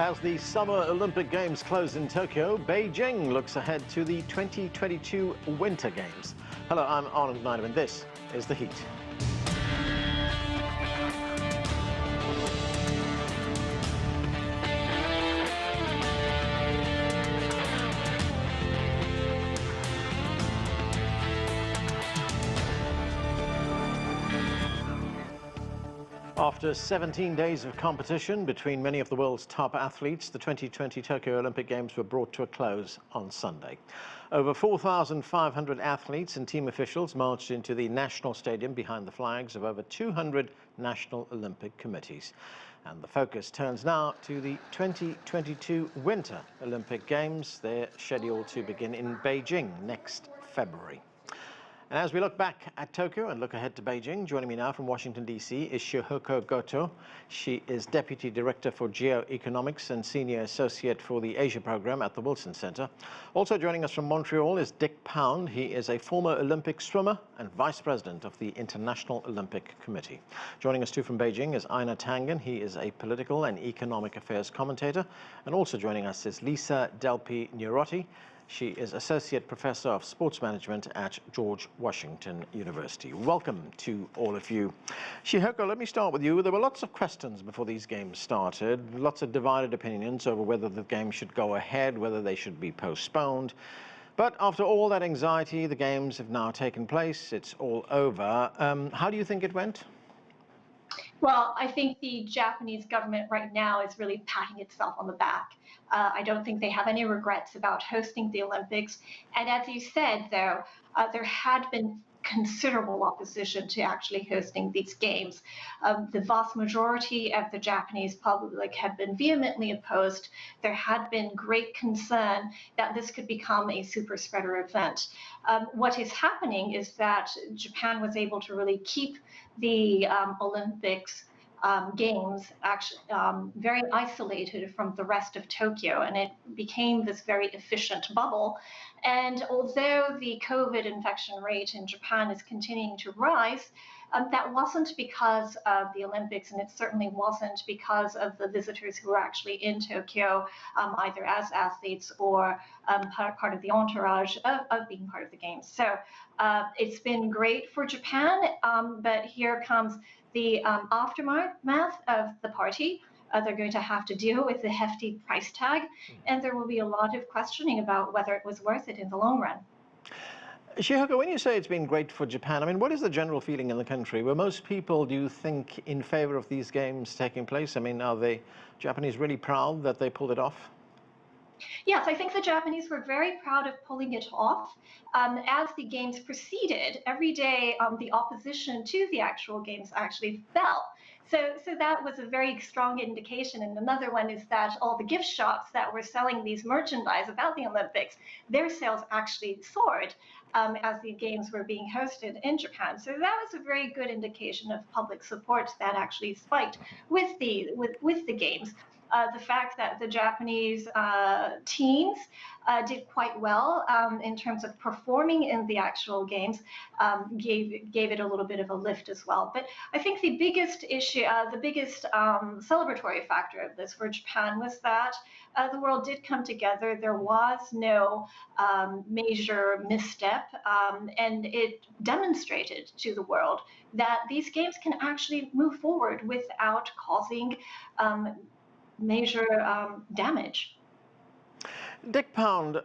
As the Summer Olympic Games close in Tokyo, Beijing looks ahead to the 2022 Winter Games. Hello, I'm Arnold Neider, and this is The Heat. After 17 days of competition between many of the world's top athletes, the 2020 Tokyo Olympic Games were brought to a close on Sunday. Over 4,500 athletes and team officials marched into the National Stadium behind the flags of over 200 national Olympic committees. And the focus turns now to the 2022 Winter Olympic Games. They're scheduled to begin in Beijing next February. And as we look back at Tokyo and look ahead to Beijing, joining me now from Washington, D.C. is Shihoko Goto. She is Deputy Director for Geoeconomics and Senior Associate for the Asia Program at the Wilson Center. Also joining us from Montreal is Dick Pound. He is a former Olympic swimmer and Vice President of the International Olympic Committee. Joining us too from Beijing is Einar Tangen. He is a political and economic affairs commentator. And also joining us is Lisa Delpy Neirotti. She is Associate Professor of Sports Management at George Washington University. Welcome to all of you. Shihoko, let me start with you. There were lots of questions before these games started, lots of divided opinions over whether the games should go ahead, whether they should be postponed. But after all that anxiety, the games have now taken place. It's all over. How do you think it went? Well, I think the Japanese government right now is really patting itself on the back. I don't think they have any regrets about hosting the Olympics. And as you said, though, there had been considerable opposition to actually hosting these games. The vast majority of the Japanese public had been vehemently opposed. There had been great concern that this could become a super spreader event. What is happening is that Japan was able to really keep the Olympics games actually very isolated from the rest of Tokyo, and it became this very efficient bubble. And although the COVID infection rate in Japan is continuing to rise, that wasn't because of the Olympics, and it certainly wasn't because of the visitors who were actually in Tokyo, either as athletes or part of the entourage of being part of the games. So it's been great for Japan, but here comes the aftermath of the party. They're going to have to deal with the hefty price tag, and there will be a lot of questioning about whether it was worth it in the long run. Shihoko, when you say it's been great for Japan, I mean, what is the general feeling in the country? Were most people, do you think, in favor of these games taking place? I mean, are the Japanese really proud that they pulled it off? Yes, I think the Japanese were very proud of pulling it off. As the games proceeded, every day the opposition to the actual games actually fell. So that was a very strong indication. And another one is that all the gift shops that were selling these merchandise about the Olympics, their sales actually soared as the games were being hosted in Japan. So that was a very good indication of public support that actually spiked with the games. The fact that the Japanese teams did quite well in terms of performing in the actual games gave it a little bit of a lift as well. But I think the biggest issue, the biggest celebratory factor of this for Japan was that the world did come together. There was no major misstep, and it demonstrated to the world that these games can actually move forward without causing major damage. Dick Pound,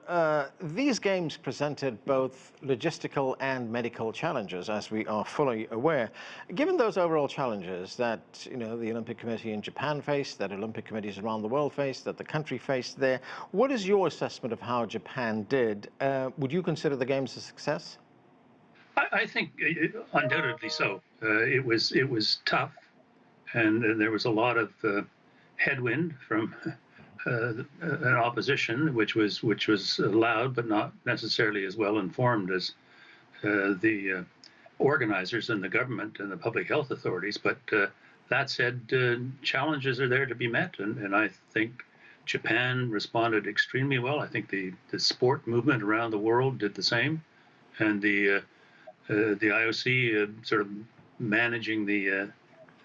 these games presented both logistical and medical challenges, as we are fully aware. Given those overall challenges that the Olympic Committee in Japan faced, that Olympic committees around the world faced, that the country faced there, what is your assessment of how Japan did? Would you consider the games a success? I think undoubtedly so. It was tough, and there was a lot of headwind from an opposition, which was loud but not necessarily as well informed as the organizers and the government and the public health authorities. But that said, challenges are there to be met, and I think Japan responded extremely well. I think the sport movement around the world did the same, and the IOC sort of managing the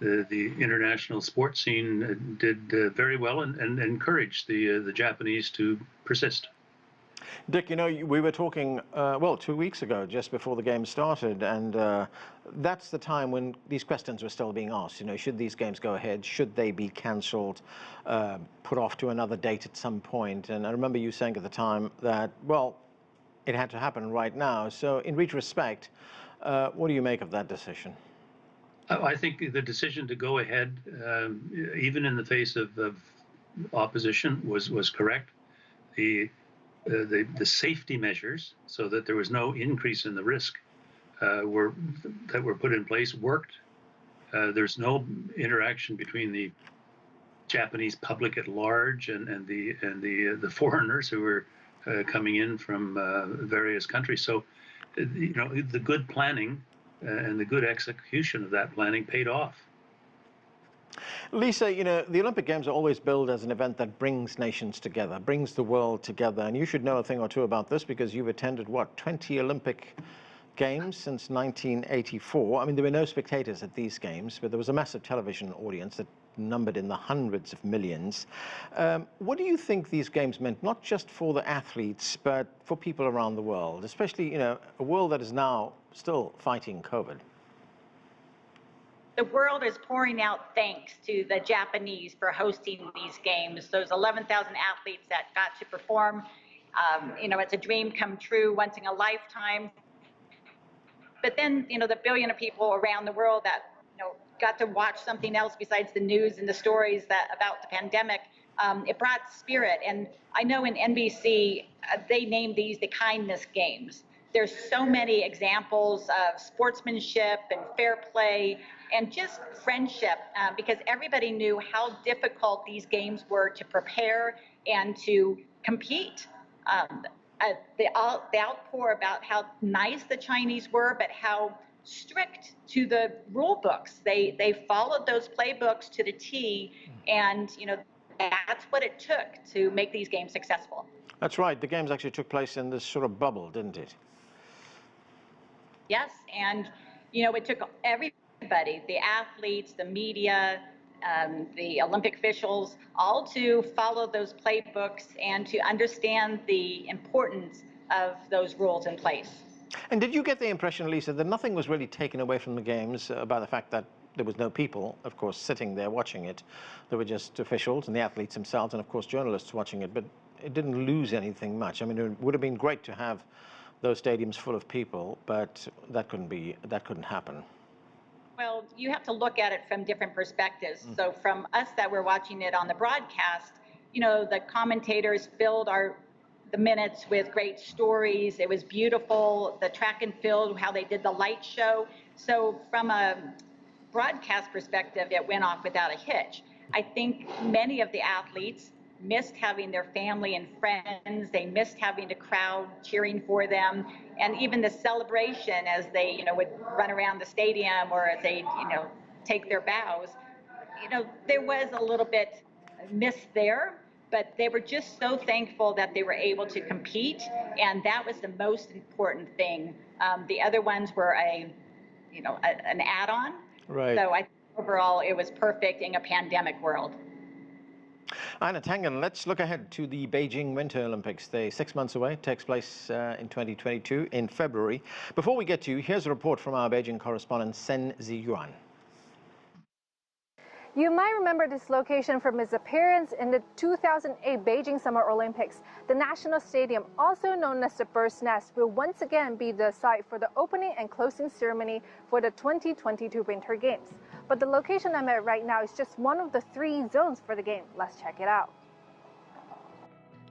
the international sports scene did very well and encouraged the Japanese to persist. Dick, you know, we were talking, well, 2 weeks ago, just before the game started, and that's the time when these questions were still being asked. You know, should these games go ahead? Should they be cancelled, put off to another date at some point? And I remember you saying at the time that, well, it had to happen right now. So in retrospect, what do you make of that decision? I think the decision to go ahead, even in the face of opposition, was correct. The safety measures, so that there was no increase in the risk, that were put in place, worked. There's no interaction between the Japanese public at large and the foreigners who were coming in from various countries. So, you know, the good planning and the good execution of that planning paid off. Lisa, you know, the Olympic Games are always billed as an event that brings nations together, brings the world together. And you should know a thing or two about this because you've attended, what, 20 Olympic Games since 1984. I mean, there were no spectators at these games, but there was a massive television audience that numbered in the hundreds of millions. What do you think these games meant, not just for the athletes, but for people around the world, especially, you know, a world that is now still fighting COVID? The world is pouring out thanks to the Japanese for hosting these games. Those 11,000 athletes that got to perform, you know, it's a dream come true once in a lifetime. But then, you know, the billion of people around the world that, you know, got to watch something else besides the news and the stories about the pandemic, it brought spirit. And I know in NBC, they named these the kindness games. There's so many examples of sportsmanship and fair play and just friendship, because everybody knew how difficult these games were to prepare and to compete. The outpour about how nice the Chinese were, but how strict to the rule books. They followed those playbooks to the T, and you know that's what it took to make these games successful. That's right. The games actually took place in this sort of bubble, didn't it? Yes, and you know it took everybody, the athletes, the media, the Olympic officials, all to follow those playbooks and to understand the importance of those rules in place. And did you get the impression, Lisa, that nothing was really taken away from the games by the fact that there was no people, of course, sitting there watching it? There were just officials and the athletes themselves and, of course, journalists watching it, but it didn't lose anything much. I mean, it would have been great to have those stadiums full of people, but that couldn't happen. Well, you have to look at it from different perspectives. So from us that were watching it on the broadcast, you know, the commentators filled the minutes with great stories. It was beautiful, the track and field, how they did the light show. So from a broadcast perspective, it went off without a hitch. I think many of the athletes missed having their family and friends. They missed having the crowd cheering for them, and even the celebration as they, you know, would run around the stadium or as they, you know, take their bows. You know, there was a little bit missed there, but they were just so thankful that they were able to compete, and that was the most important thing. The other ones were an add-on. Right. So I think overall it was perfect in a pandemic world. Einar Tangen, let's look ahead to the Beijing Winter Olympics. They're 6 months away. It takes place in 2022 in February. Before we get to you, here's a report from our Beijing correspondent, Sen Ziyuan. You might remember this location from its appearance in the 2008 Beijing Summer Olympics. The National Stadium, also known as the Bird's Nest, will once again be the site for the opening and closing ceremony for the 2022 Winter Games. But the location I'm at right now is just one of the 3 zones for the game. Let's check it out.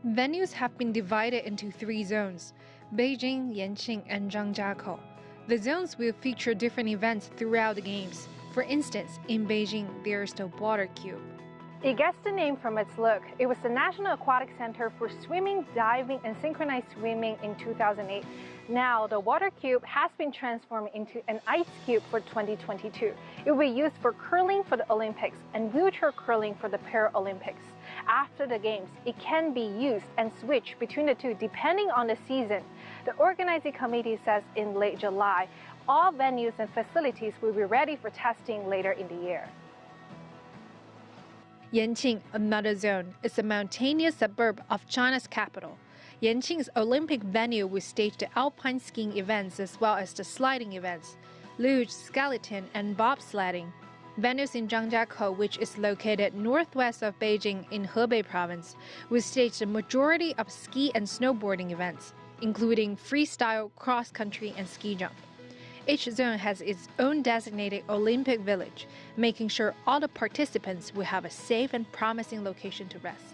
Venues have been divided into 3 zones: Beijing, Yanqing, and Zhangjiakou. The zones will feature different events throughout the games. For instance, in Beijing, there's the Water Cube. It gets the name from its look. It was the National Aquatic Center for Swimming, Diving, and Synchronized Swimming in 2008. Now, the Water Cube has been transformed into an ice cube for 2022. It will be used for curling for the Olympics and wheelchair curling for the Paralympics. After the games, it can be used and switched between the two depending on the season. The organizing committee says in late July, all venues and facilities will be ready for testing later in the year. Yanqing, another zone, is a mountainous suburb of China's capital. Yanqing's Olympic venue will stage the alpine skiing events as well as the sliding events, luge, skeleton, and bobsledding. Venues in Zhangjiakou, which is located northwest of Beijing in Hebei province, will stage the majority of ski and snowboarding events, including freestyle, cross-country, and ski jump. Each zone has its own designated Olympic village, making sure all the participants will have a safe and promising location to rest.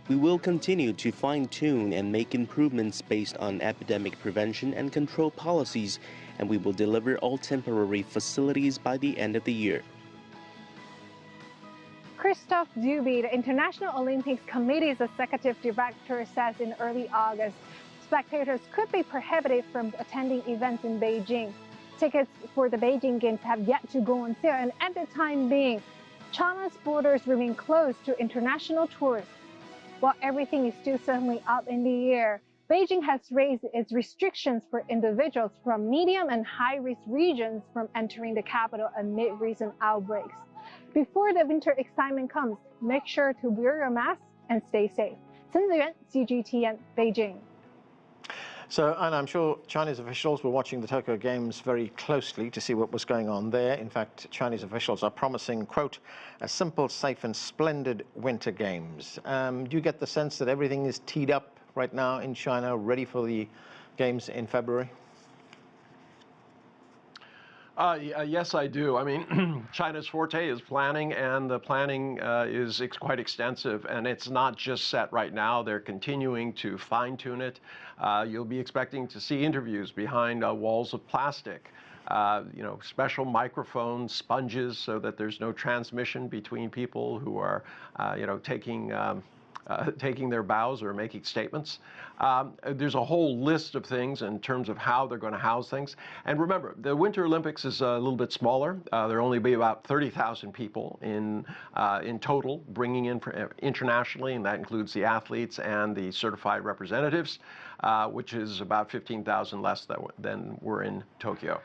We will continue to fine-tune and make improvements based on epidemic prevention and control policies, and we will deliver all temporary facilities by the end of the year. Christophe Duby, the International Olympics Committee's executive director, says in early August, spectators could be prohibited from attending events in Beijing. Tickets for the Beijing Games have yet to go on sale, and at the time being, China's borders remain closed to international tourists. While everything is still certainly up in the air, Beijing has raised its restrictions for individuals from medium and high-risk regions from entering the capital amid recent outbreaks. Before the winter excitement comes, make sure to wear your mask and stay safe. Chen Ziyuan, CGTN, Beijing. So, and I'm sure Chinese officials were watching the Tokyo Games very closely to see what was going on there. In fact, Chinese officials are promising, quote, a simple, safe and splendid winter games. Do you get the sense that everything is teed up right now in China, ready for the games in February? Yes, I do. I mean, China's forte is planning, and the planning is quite extensive, and it's not just set right now. They're continuing to fine-tune it. You'll be expecting to see interviews behind walls of plastic, special microphones, sponges, so that there's no transmission between people who are, taking their bows or making statements. There's a whole list of things in terms of how they're going to house things. And remember, the Winter Olympics is a little bit smaller. There'll only be about 30,000 people in total, bringing in internationally, and that includes the athletes and the certified representatives, which is about 15,000 less than were in Tokyo.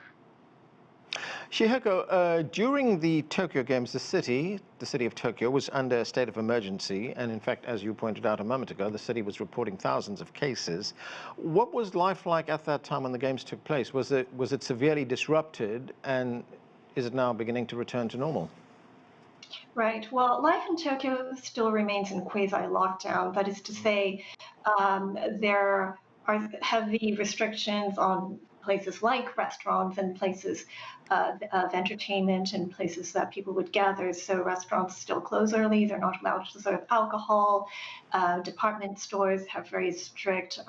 Shihoko, during the Tokyo Games, the city of Tokyo was under a state of emergency, and in fact, as you pointed out a moment ago, the city was reporting thousands of cases. What was life like at that time when the Games took place? Was it severely disrupted, and is it now beginning to return to normal? Right. Well, life in Tokyo still remains in quasi-lockdown. That is to say, there are heavy restrictions on places like restaurants and places of entertainment and places that people would gather. So restaurants still close early. They're not allowed to serve alcohol. Department stores have very strict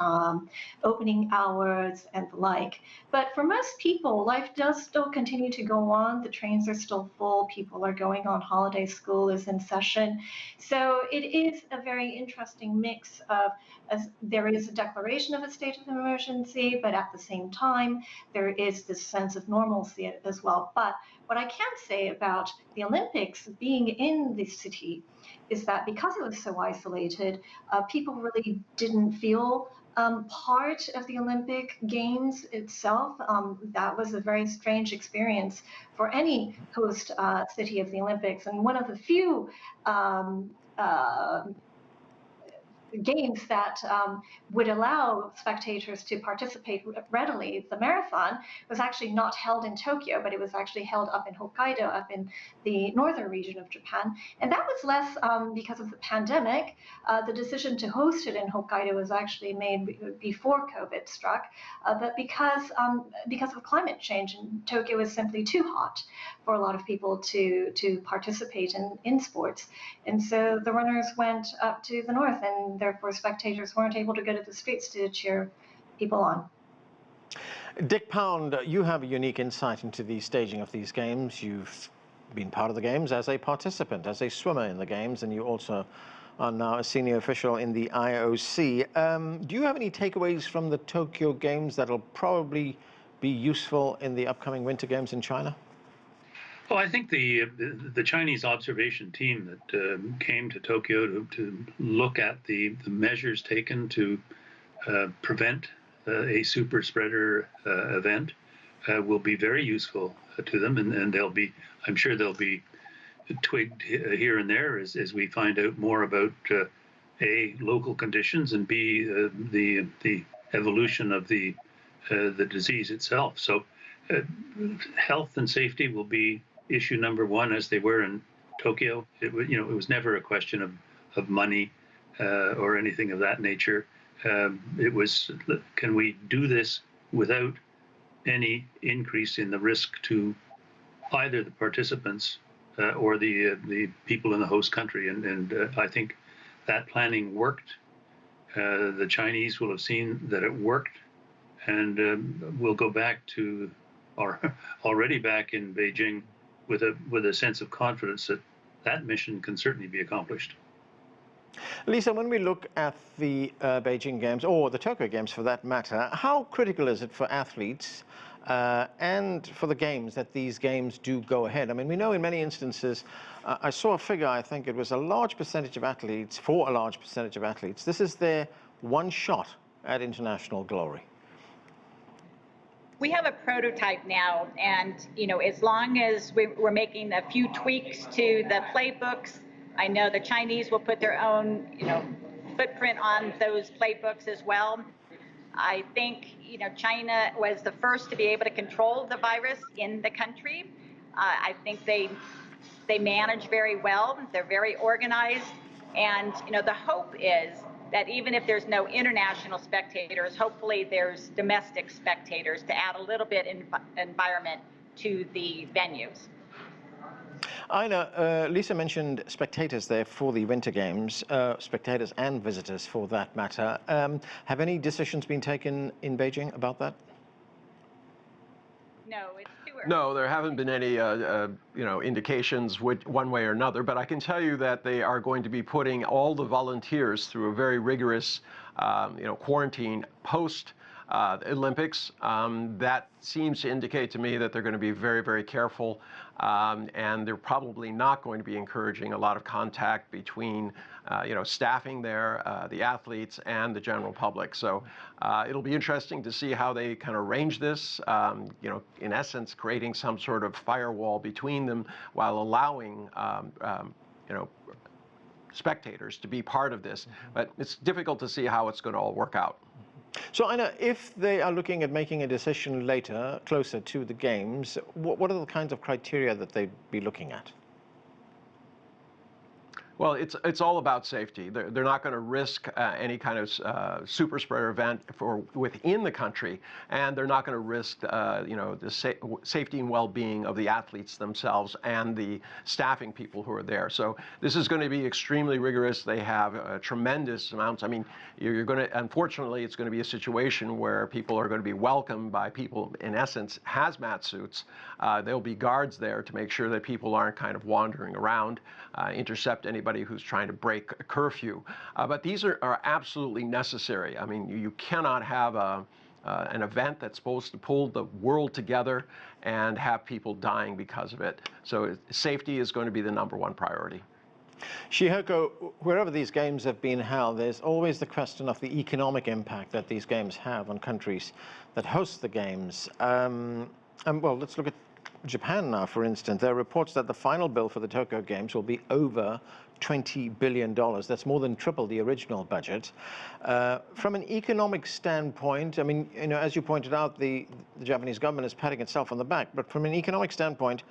opening hours and the like. But for most people, life does still continue to go on. The trains are still full. People are going on holiday. School is in session. So it is a very interesting mix of, as there is a declaration of a state of emergency, but at the same time, there is this sense of normalcy as well. But what I can say about the Olympics being in the city is that because it was so isolated, people really didn't feel part of the Olympic Games itself. That was a very strange experience for any host city of the Olympics. And one of the few games that would allow spectators to participate readily, the marathon, was actually not held in Tokyo, but it was actually held up in Hokkaido, up in the northern region of Japan. And that was less because of the pandemic. The decision to host it in Hokkaido was actually made before COVID struck, but because of climate change, and Tokyo is simply too hot for a lot of people to participate in sports. And so the runners went up to the north, and therefore spectators weren't able to go to the streets to cheer people on. Dick Pound, you have a unique insight into the staging of these games. You've been part of the games as a participant, as a swimmer in the games, and you also are now a senior official in the IOC. Do you have any takeaways from the Tokyo Games that'll probably be useful in the upcoming Winter Games in China? Well, I think the Chinese observation team that came to Tokyo to look at the measures taken to prevent a super spreader event will be very useful to them, and I'm sure they'll be twigged here and there as we find out more about A, local conditions, and B, the evolution of the disease itself. So health and safety will be issue number one, as they were in Tokyo. It was never a question of money or anything of that nature. It was, can we do this without any increase in the risk to either the participants or the people in the host country? And I think that planning worked. The Chinese will have seen that it worked, and we'll go back to, or already back in Beijing, with a sense of confidence that that mission can certainly be accomplished. Lisa, when we look at the Beijing Games, or the Tokyo Games for that matter, how critical is it for athletes and for the games that these games do go ahead? I mean, we know in many instances, I saw a figure, I think it was a large percentage of athletes, for a large percentage of athletes, this is their one shot at international glory. We have a prototype now, and as long as we're making a few tweaks to the playbooks, I know the Chinese will put their own footprint on those playbooks as well. I think China was the first to be able to control the virus in the country. I think they manage very well. They're very organized, and the hope is that even if there's no international spectators, hopefully there's domestic spectators to add a little bit environment to the venues. Einar, Lisa mentioned spectators there for the Winter Games, spectators and visitors for that matter. Have any decisions been taken in Beijing about that? No, it's too early. No, there haven't been any indications one way or another, but I can tell you that they are going to be putting all the volunteers through a very rigorous quarantine post Olympics. That seems to indicate to me that they're going to be very, very careful, and they're probably not going to be encouraging a lot of contact between staffing there, the athletes, and the general public. So it'll be interesting to see how they kind of arrange this, in essence, creating some sort of firewall between them while allowing spectators to be part of this. But it's difficult to see how it's going to all work out. So, Einar, if they are looking at making a decision later, closer to the Games, what are the kinds of criteria that they'd be looking at? Well, it's all about safety. They're not going to risk any kind of super spreader event within the country, and they're not going to risk the safety and well-being of the athletes themselves and the staffing people who are there. So this is going to be extremely rigorous. They have tremendous amounts. I mean, unfortunately, it's going to be a situation where people are going to be welcomed by people, in essence, hazmat suits. There'll be guards there to make sure that people aren't kind of wandering around, intercept anybody who's trying to break a curfew. But these are absolutely necessary. I mean, you cannot have an event that's supposed to pull the world together and have people dying because of it. So safety is going to be the #1 priority. Shihoko, wherever these games have been held, there's always the question of the economic impact that these games have on countries that host the games. Well, let's look at Japan now, for instance. There are reports that the final bill for the Tokyo Games will be over $20 billion. That's more than triple the original budget. From an economic standpoint, I mean, as you pointed out, the Japanese government is patting itself on the back. But from an economic standpoint,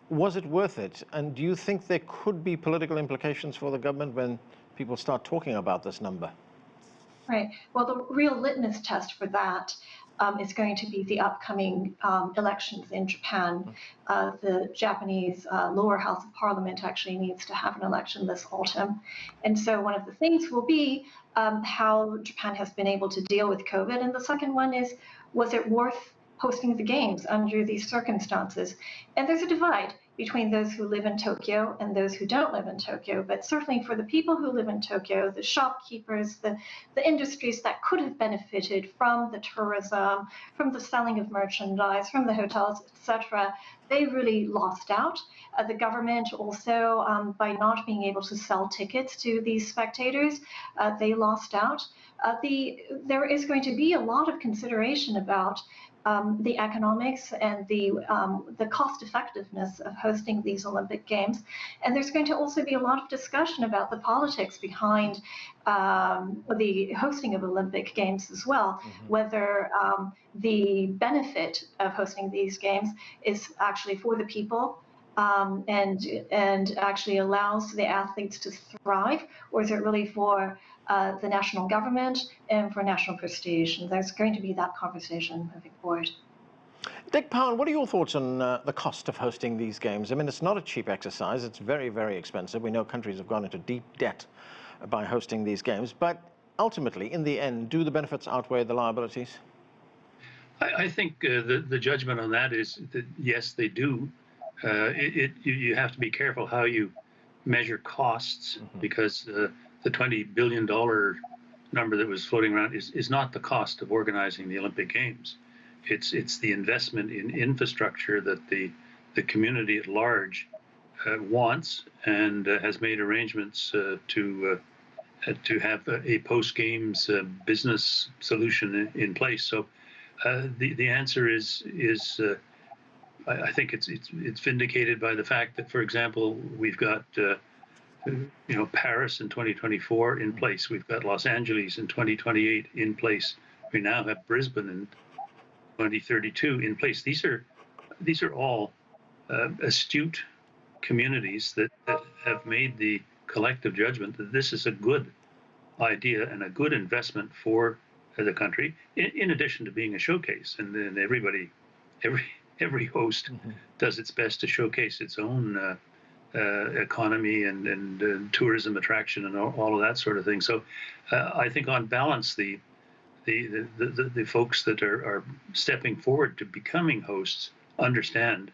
was it worth it? And do you think there could be political implications for the government when people start talking about this number? Right. Well, the real litmus test for that is going to be the upcoming elections in Japan. The Japanese lower house of parliament actually needs to have an election this autumn. And so one of the things will be how Japan has been able to deal with COVID. And the second one is, was it worth hosting the games under these circumstances? And there's a divide between those who live in Tokyo and those who don't live in Tokyo. But certainly for the people who live in Tokyo, the shopkeepers, the industries that could have benefited from the tourism, from the selling of merchandise, from the hotels, etc., they really lost out. The government also, by not being able to sell tickets to these spectators, they lost out. There is going to be a lot of consideration about the economics and the cost effectiveness of hosting these Olympic Games. And there's going to also be a lot of discussion about the politics behind the hosting of Olympic Games as well, whether the benefit of hosting these games is actually for the people and actually allows the athletes to thrive, or is it really for the national government and for national prestige? And there's going to be that conversation moving forward. Dick Pound, what are your thoughts on the cost of hosting these games? I mean, it's not a cheap exercise. It's very, very expensive. We know countries have gone into deep debt by hosting these games. But ultimately, in the end, do the benefits outweigh the liabilities? I think the judgment on that is that, yes, they do. You have to be careful how you measure costs, because the $20 billion number that was floating around is not the cost of organizing the Olympic Games. It's the investment in infrastructure that the community at large wants and has made arrangements to have a post-games business solution in place. So the answer is I think it's vindicated by the fact that, for example, we've got Paris in 2024 in place. We've got Los Angeles in 2028 in place. We now have Brisbane in 2032 in place. These are all astute communities that have made the collective judgment that this is a good idea and a good investment for the country, in addition to being a showcase. And then every host does its best to showcase its own economy and tourism attraction and all of that sort of thing. So I think on balance, the folks that are stepping forward to becoming hosts understand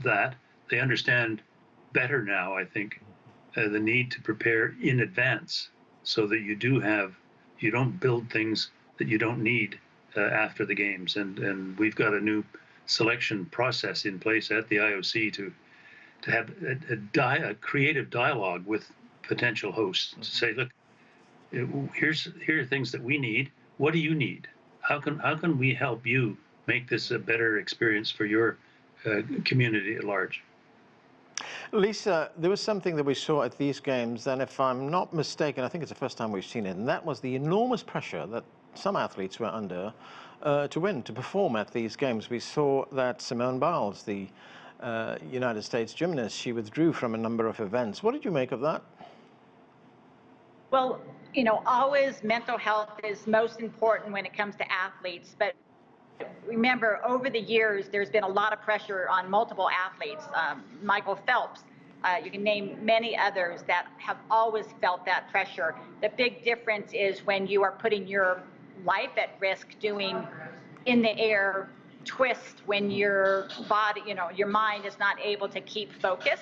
that. They understand better now, I think, the need to prepare in advance so that you don't build things that you don't need after the games. And we've got a new selection process in place at the IOC to have a creative dialogue with potential hosts to say, look, here are things that we need. What do you need? How can we help you make this a better experience for your community at large? Lisa, there was something that we saw at these games, and if I'm not mistaken, I think it's the first time we've seen it, and that was the enormous pressure that some athletes were under to perform at these games. We saw that Simone Biles, the United States gymnast, she withdrew from a number of events. What did you make of that? Well, always mental health is most important when it comes to athletes, but remember, over the years, there's been a lot of pressure on multiple athletes. Michael Phelps, you can name many others that have always felt that pressure. The big difference is when you are putting your life at risk doing in the air twist when your body, your mind is not able to keep focus,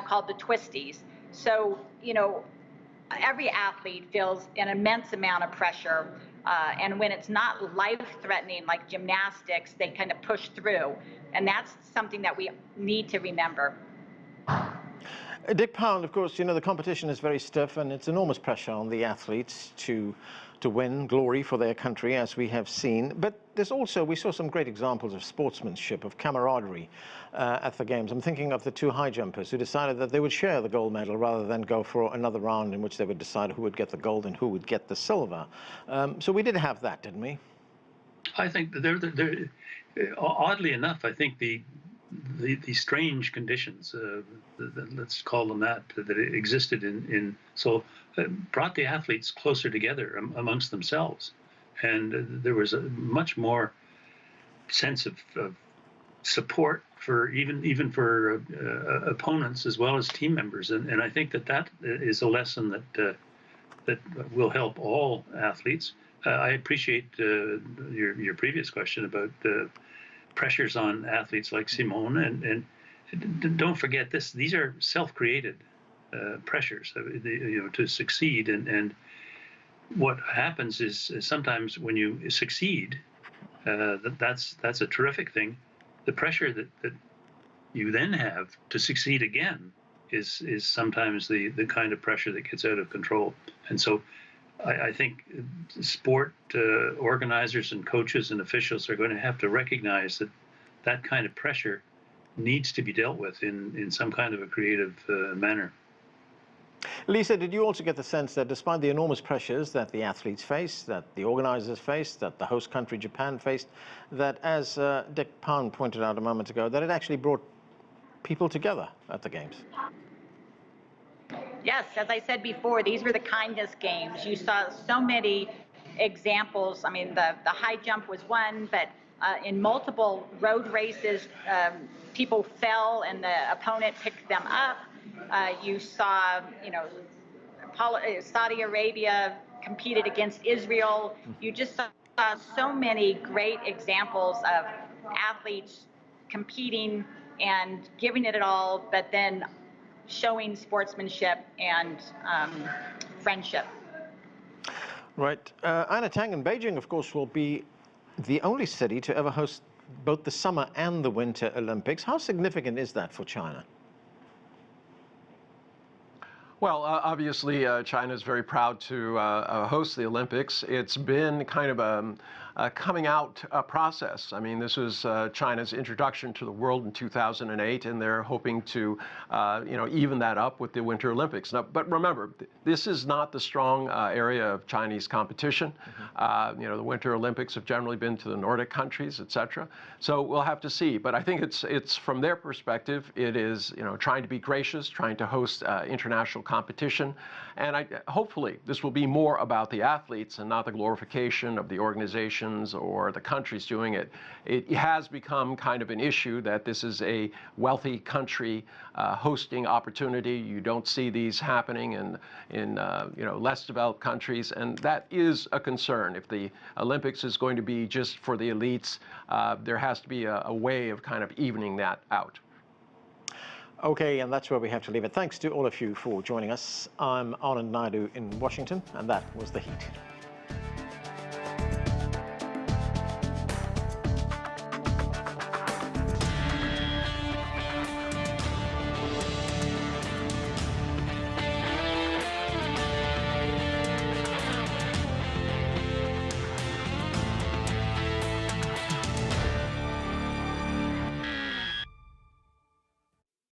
called the twisties. So, every athlete feels an immense amount of pressure. And when it's not life-threatening, like gymnastics, they kind of push through. And that's something that we need to remember. Dick Pound, of course, the competition is very stiff and it's enormous pressure on the athletes to win glory for their country, as we have seen. But we saw some great examples of sportsmanship, of camaraderie at the games. I'm thinking of the two high jumpers who decided that they would share the gold medal rather than go for another round in which they would decide who would get the gold and who would get the silver. So we did have that, didn't we? I think that oddly enough, I think the strange conditions, let's call them that existed in Seoul, brought the athletes closer together amongst themselves. And there was a much more sense of support for even for opponents as well as team members. And I think that is a lesson that will help all athletes. I appreciate your previous question about pressures on athletes like Simone, and don't forget this: these are self-created pressures, to succeed. And what happens is sometimes when you succeed, that's a terrific thing. The pressure that you then have to succeed again is sometimes the kind of pressure that gets out of control. And so I think sport organizers and coaches and officials are going to have to recognize that kind of pressure needs to be dealt with in some kind of a creative manner. Lisa, did you also get the sense that despite the enormous pressures that the athletes face, that the organizers faced, that the host country Japan faced, that as Dick Pan pointed out a moment ago, that it actually brought people together at the Games? Yes, as I said before, these were the kindness games. You saw so many examples. I mean, the high jump was one, but in multiple road races, people fell and the opponent picked them up. You saw, Saudi Arabia competed against Israel. You just saw so many great examples of athletes competing and giving it all, but then showing sportsmanship and friendship. Right. Einar Tangen, Beijing, of course, will be the only city to ever host both the Summer and the Winter Olympics. How significant is that for China? Well, obviously, China is very proud to host the Olympics. It's been kind of a coming out process. I mean, this was China's introduction to the world in 2008, and they're hoping to, even that up with the Winter Olympics. Now, but remember, this is not the strong area of Chinese competition. The Winter Olympics have generally been to the Nordic countries, etc. So we'll have to see. But I think it's from their perspective, it is trying to be gracious, trying to host international competition, and hopefully this will be more about the athletes and not the glorification of the organizations or the countries doing it. It has become kind of an issue that this is a wealthy country hosting opportunity. You don't see these happening in less developed countries, and that is a concern. If the Olympics is going to be just for the elites, there has to be a way of kind of evening that out. Okay, and that's where we have to leave it. Thanks to all of you for joining us. I'm Anand Naidu in Washington, and that was The Heat.